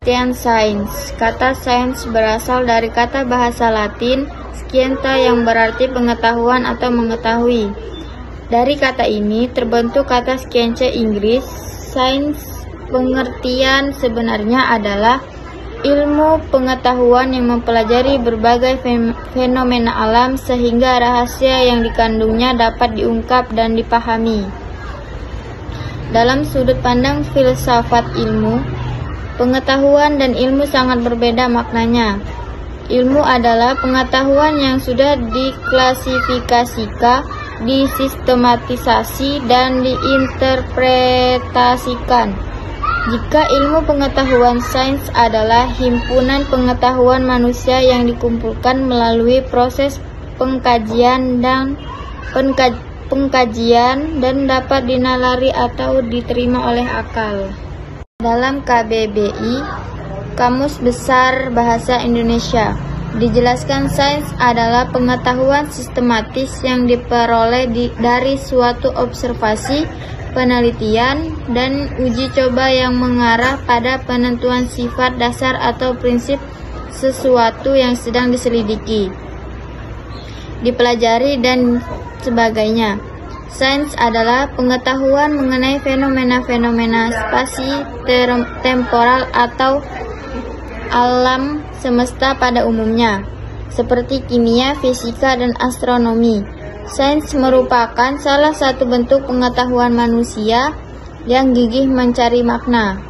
Pengertian sains. Kata sains berasal dari kata bahasa Latin scientia yang berarti pengetahuan atau mengetahui. Dari kata ini terbentuk kata scientia Inggris. Sains pengertian sebenarnya adalah ilmu pengetahuan yang mempelajari berbagai fenomena alam sehingga rahasia yang dikandungnya dapat diungkap dan dipahami. Dalam sudut pandang filsafat ilmu, pengetahuan dan ilmu sangat berbeda maknanya. Ilmu adalah pengetahuan yang sudah diklasifikasikan, disistematisasi, dan diinterpretasikan. Jika ilmu pengetahuan sains adalah himpunan pengetahuan manusia yang dikumpulkan melalui proses pengkajian dan dapat dinalar atau diterima oleh akal. Dalam KBBI, Kamus Besar Bahasa Indonesia, dijelaskan sains adalah pengetahuan sistematis yang diperoleh dari suatu observasi, penelitian, dan uji coba yang mengarah pada penentuan sifat dasar atau prinsip sesuatu yang sedang diselidiki, dipelajari, dan sebagainya. Sains adalah pengetahuan mengenai fenomena-fenomena spasi-temporal atau alam semesta pada umumnya, seperti kimia, fisika, dan astronomi. Sains merupakan salah satu bentuk pengetahuan manusia yang gigih mencari makna.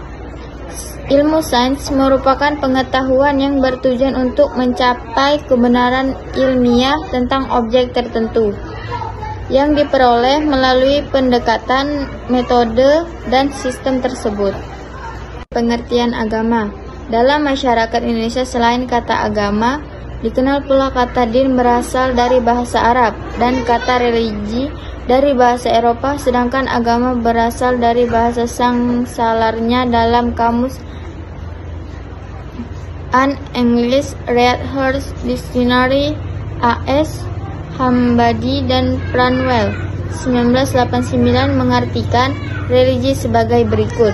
Ilmu sains merupakan pengetahuan yang bertujuan untuk mencapai kebenaran ilmiah tentang objek tertentu, yang diperoleh melalui pendekatan, metode, dan sistem tersebut. Pengertian agama. Dalam masyarakat Indonesia, selain kata agama, dikenal pula kata din berasal dari bahasa Arab dan kata religi dari bahasa Eropa, sedangkan agama berasal dari bahasa sangsalarnya dalam kamus An English Redhurst Dictionary AS Hambadi dan Branwell 1989 mengartikan religi sebagai berikut.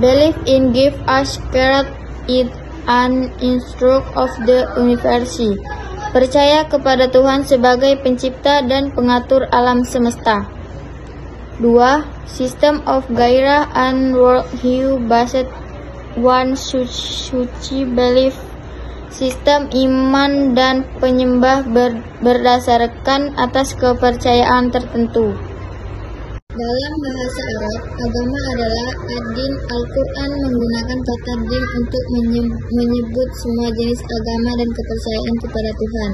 Belief in give us carrot it an instruct of the universe. Percaya kepada Tuhan sebagai pencipta dan pengatur alam semesta. 2. System of gairah and worldview based one suci belief. Sistem iman dan penyembah berdasarkan atas kepercayaan tertentu. Dalam bahasa Arab, agama adalah ad-din. Al-Quran menggunakan kata din untuk menyebut semua jenis agama dan kepercayaan kepada Tuhan.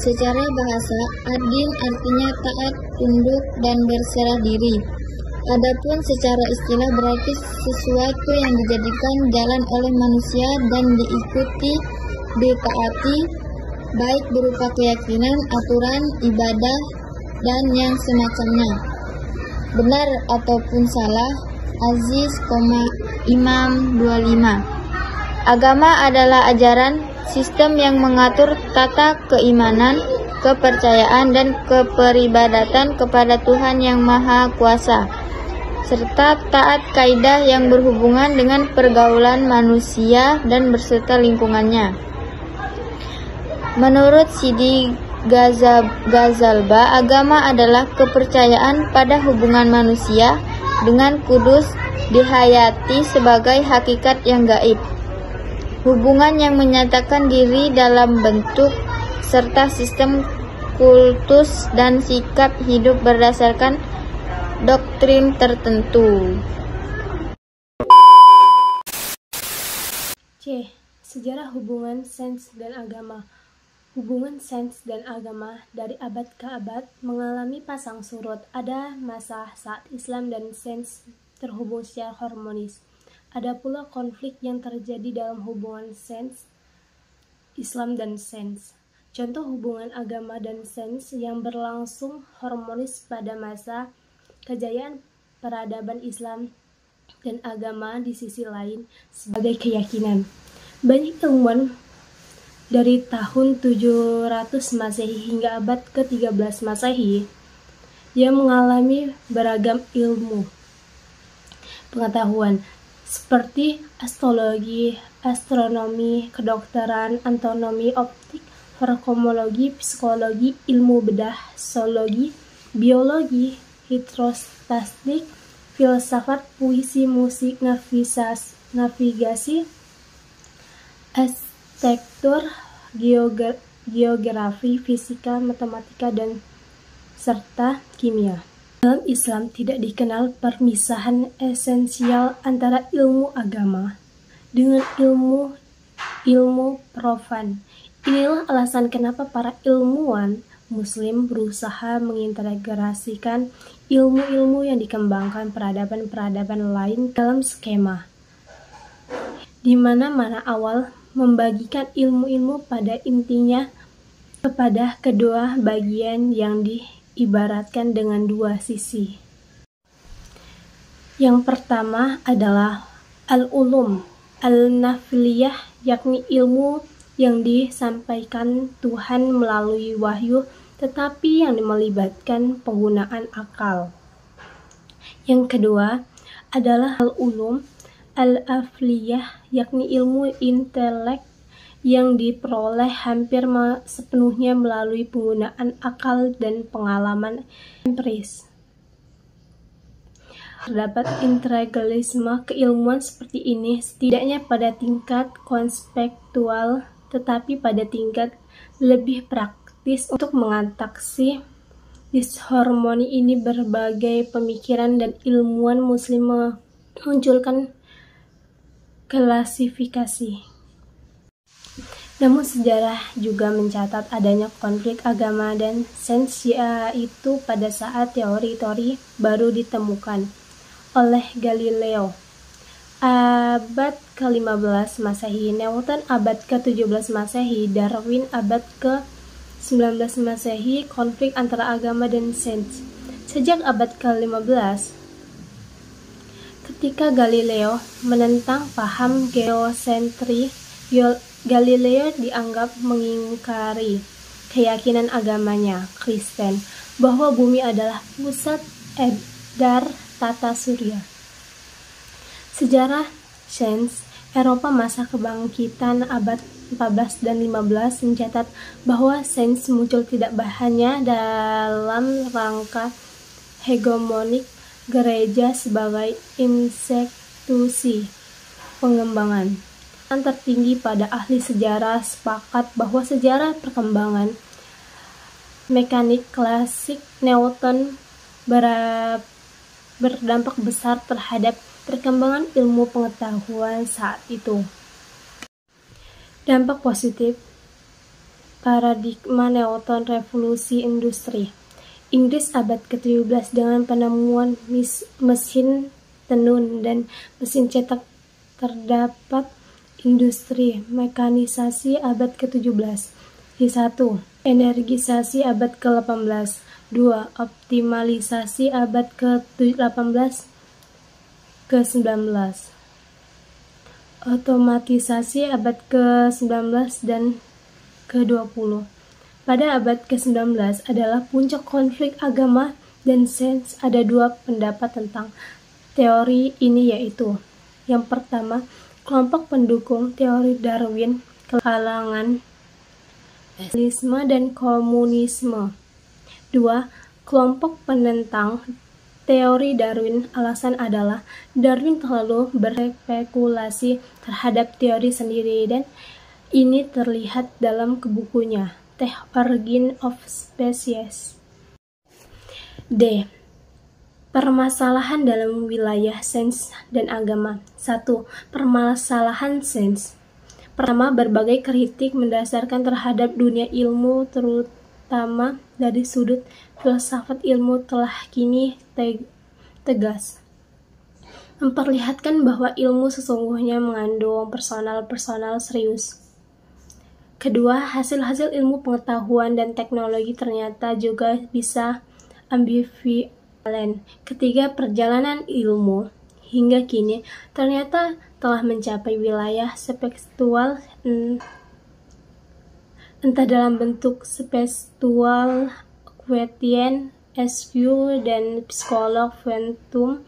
Secara bahasa, ad-din artinya taat, tunduk, dan berserah diri. Adapun secara istilah berarti sesuatu yang dijadikan jalan oleh manusia dan diikuti, ditaati, baik berupa keyakinan, aturan, ibadah, dan yang semacamnya. Benar ataupun salah. Aziz, Imam 25. Agama adalah ajaran, sistem yang mengatur tata keimanan, kepercayaan, dan keperibadatan kepada Tuhan yang Maha Kuasa, serta taat kaidah yang berhubungan dengan pergaulan manusia dan beserta lingkungannya. Menurut Sidi Ghazalba, agama adalah kepercayaan pada hubungan manusia dengan kudus dihayati sebagai hakikat yang gaib. Hubungan yang menyatakan diri dalam bentuk serta sistem kultus dan sikap hidup berdasarkan doktrin tertentu. C. Sejarah hubungan sains dan agama. Hubungan sains dan agama dari abad ke abad mengalami pasang surut. Ada masa saat Islam dan sains terhubung secara harmonis. Ada pula konflik yang terjadi dalam hubungan sains, Islam dan sains. Contoh hubungan agama dan sains yang berlangsung harmonis pada masa kejayaan peradaban Islam dan agama di sisi lain sebagai keyakinan. Banyak ilmuwan dari tahun 700 Masehi hingga abad ke-13 Masehi yang mengalami beragam ilmu pengetahuan seperti astrologi, astronomi, kedokteran, anatomi, optik, farmakologi, psikologi, ilmu bedah, zoologi, biologi, hidrostatik, filsafat, puisi, musik, navigasi, arsitektur, geografi, fisika, matematika, dan serta kimia. Dalam Islam tidak dikenal permisahan esensial antara ilmu agama dengan ilmu profan. Inilah alasan kenapa para ilmuwan Muslim berusaha mengintegrasikan ilmu-ilmu yang dikembangkan peradaban-peradaban lain dalam skema, di mana awal membagikan ilmu-ilmu pada intinya kepada kedua bagian yang diibaratkan dengan dua sisi. Yang pertama adalah al-ulum al-nafliyah, yakni ilmu yang disampaikan Tuhan melalui wahyu tetapi yang melibatkan penggunaan akal. Yang kedua adalah al-ulum al-afliyah, yakni ilmu intelek yang diperoleh hampir sepenuhnya melalui penggunaan akal dan pengalaman empiris. Terdapat integralisme keilmuan seperti ini setidaknya pada tingkat konseptual, tetapi pada tingkat lebih praktis untuk mengatasi disharmoni ini berbagai pemikiran dan ilmuwan Muslim memunculkan klasifikasi. Namun sejarah juga mencatat adanya konflik agama dan sains, yaitu pada saat teori-teori baru ditemukan oleh Galileo abad ke-15 Masehi, Newton abad ke-17 Masehi, Darwin abad ke-19 Masehi. Konflik antara agama dan sains sejak abad ke-15, ketika Galileo menentang paham geosentri. Galileo dianggap mengingkari keyakinan agamanya Kristen bahwa bumi adalah pusat edar tata surya. Sejarah sains Eropa masa kebangkitan abad 14 dan 15 mencatat bahwa sains muncul tidak hanya dalam rangka hegemonik gereja sebagai institusi pengembangan. Tertinggi pada ahli sejarah sepakat bahwa sejarah perkembangan mekanik klasik Newton berdampak besar terhadap perkembangan ilmu pengetahuan saat itu. Dampak positif paradigma Newton, revolusi industri Inggris abad ke-17 dengan penemuan mesin tenun dan mesin cetak. Terdapat industri mekanisasi abad ke-17. 1. Energisasi abad ke-18. 2. Optimalisasi abad ke-18 ke-19. Otomatisasi abad ke-19 dan ke-20. Pada abad ke-19 adalah puncak konflik agama dan sains. Ada dua pendapat tentang teori ini, yaitu yang pertama, kelompok pendukung teori Darwin kalangan sosialisme dan komunisme. 2. Kelompok penentang teori Darwin. Alasan adalah Darwin terlalu berspekulasi terhadap teori sendiri, dan ini terlihat dalam bukunya The Origin of Species. D. Permasalahan dalam wilayah sains dan agama. 1. Permasalahan sains. Pertama, berbagai kritik mendasarkan terhadap dunia ilmu, terutama dari sudut filsafat ilmu, telah kini tegas memperlihatkan bahwa ilmu sesungguhnya mengandung personal serius. Kedua, hasil-hasil ilmu pengetahuan dan teknologi ternyata juga bisa ambivalen. Ketiga, perjalanan ilmu hingga kini ternyata telah mencapai wilayah spiritual, entah dalam bentuk spiritual quotient, SQ, dan psikolog quantum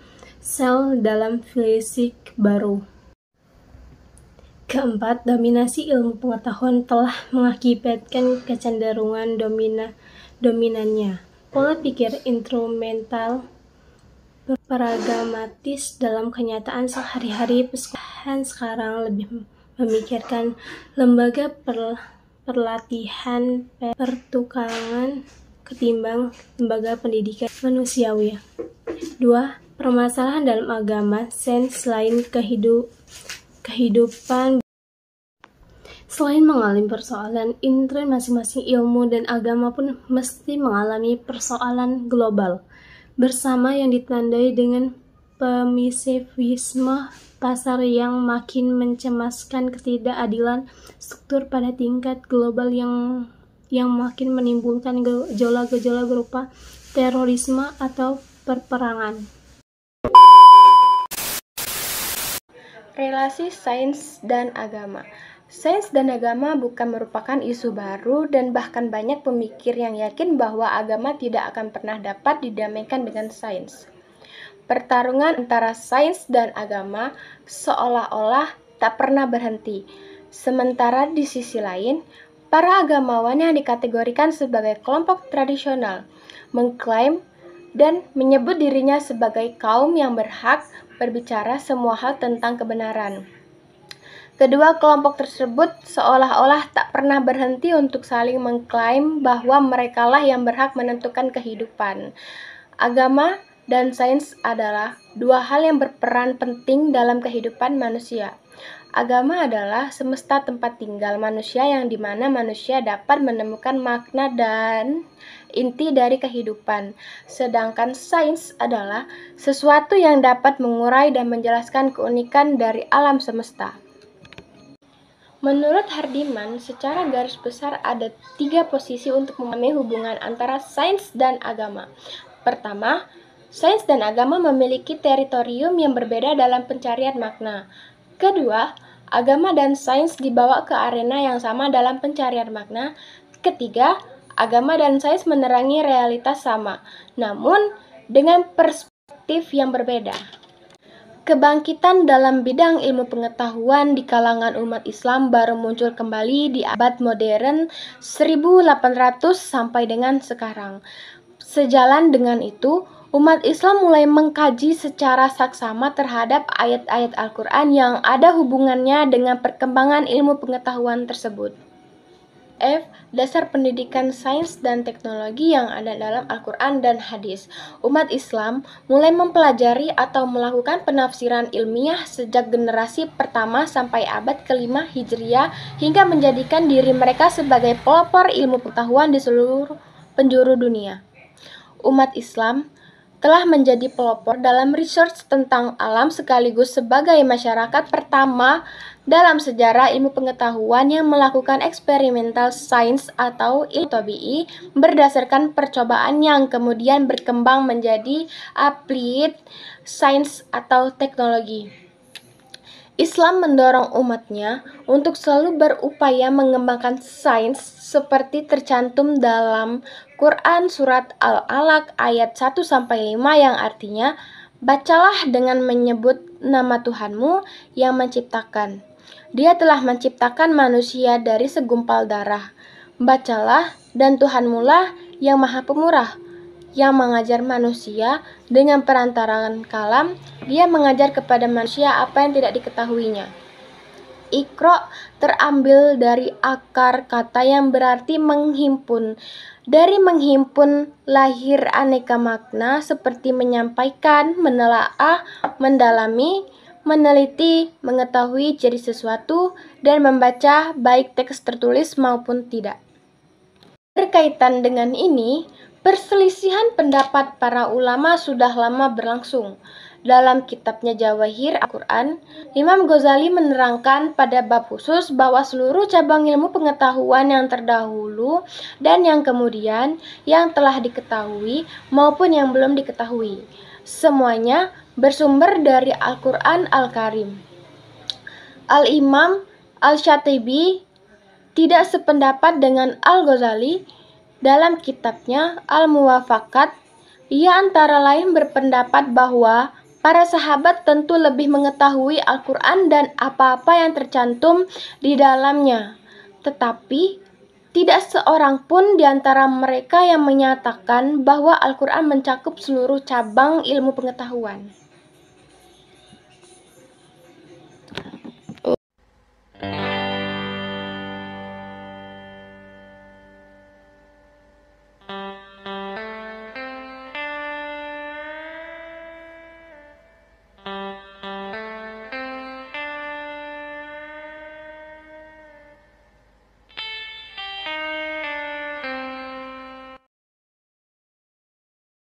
sel dalam fisik baru. Keempat, dominasi ilmu pengetahuan telah mengakibatkan kecenderungan dominannya pola pikir instrumental pragmatis dalam kenyataan sehari-hari. Persekolahan sekarang lebih memikirkan lembaga pelatihan pertukangan ketimbang lembaga pendidikan manusiawi. 2. Permasalahan dalam agama, sains lain kehidupan. Selain mengalami persoalan intern masing-masing, ilmu dan agama pun mesti mengalami persoalan global bersama yang ditandai dengan permisivisme pasar yang makin mencemaskan, ketidakadilan struktur pada tingkat global yang makin menimbulkan gejolak-gejolak berupa terorisme atau perperangan. Relasi sains dan agama. Sains dan agama bukan merupakan isu baru dan bahkan banyak pemikir yang yakin bahwa agama tidak akan pernah dapat didamaikan dengan sains. Pertarungan antara sains dan agama seolah-olah tak pernah berhenti. Sementara di sisi lain, para agamawan yang dikategorikan sebagai kelompok tradisional mengklaim dan menyebut dirinya sebagai kaum yang berhak berbicara semua hal tentang kebenaran. Kedua kelompok tersebut seolah-olah tak pernah berhenti untuk saling mengklaim bahwa merekalah yang berhak menentukan kehidupan. Agama dan sains adalah dua hal yang berperan penting dalam kehidupan manusia. Agama adalah semesta tempat tinggal manusia yang dimana manusia dapat menemukan makna dan inti dari kehidupan. Sedangkan sains adalah sesuatu yang dapat mengurai dan menjelaskan keunikan dari alam semesta. Menurut Hardiman, secara garis besar ada 3 posisi untuk memahami hubungan antara sains dan agama. Pertama, sains dan agama memiliki teritorium yang berbeda dalam pencarian makna. Kedua, agama dan sains dibawa ke arena yang sama dalam pencarian makna. Ketiga, agama dan sains menerangi realitas sama, namun dengan perspektif yang berbeda. Kebangkitan dalam bidang ilmu pengetahuan di kalangan umat Islam baru muncul kembali di abad modern 1800 sampai dengan sekarang. Sejalan dengan itu, umat Islam mulai mengkaji secara saksama terhadap ayat-ayat Al-Quran yang ada hubungannya dengan perkembangan ilmu pengetahuan tersebut. F. Dasar pendidikan sains dan teknologi yang ada dalam Al-Quran dan hadis. Umat Islam mulai mempelajari atau melakukan penafsiran ilmiah sejak generasi pertama sampai abad ke-5 Hijriah hingga menjadikan diri mereka sebagai pelopor ilmu pengetahuan di seluruh penjuru dunia. Umat Islam telah menjadi pelopor dalam research tentang alam sekaligus sebagai masyarakat pertama dalam sejarah ilmu pengetahuan yang melakukan eksperimental sains atau ilmu tabi'i berdasarkan percobaan yang kemudian berkembang menjadi applied science atau teknologi. Islam mendorong umatnya untuk selalu berupaya mengembangkan sains seperti tercantum dalam Quran Surat Al-Alaq ayat 1-5 yang artinya, bacalah dengan menyebut nama Tuhanmu yang menciptakan. Dia telah menciptakan manusia dari segumpal darah. Bacalah dan Tuhanmulah yang maha pemurah, yang mengajar manusia dengan perantaraan kalam. Dia mengajar kepada manusia apa yang tidak diketahuinya. Iqra terambil dari akar kata yang berarti menghimpun. Dari menghimpun lahir aneka makna seperti menyampaikan, menelaah, mendalami, meneliti, mengetahui ciri sesuatu, dan membaca baik teks tertulis maupun tidak. Berkaitan dengan ini, perselisihan pendapat para ulama sudah lama berlangsung. Dalam kitabnya Jawahir Al-Quran, Imam Ghazali menerangkan pada bab khusus bahwa seluruh cabang ilmu pengetahuan yang terdahulu dan yang kemudian yang telah diketahui maupun yang belum diketahui, semuanya bersumber dari Al-Quran Al-Karim. Al-Imam Al-Syatibi tidak sependapat dengan Al-Ghazali. Dalam kitabnya Al-Muwafaqat, ia antara lain berpendapat bahwa Para sahabat tentu lebih mengetahui Al-Quran dan apa-apa yang tercantum di dalamnya. Tetapi, tidak seorang pun di antara mereka yang menyatakan bahwa Al-Quran mencakup seluruh cabang ilmu pengetahuan.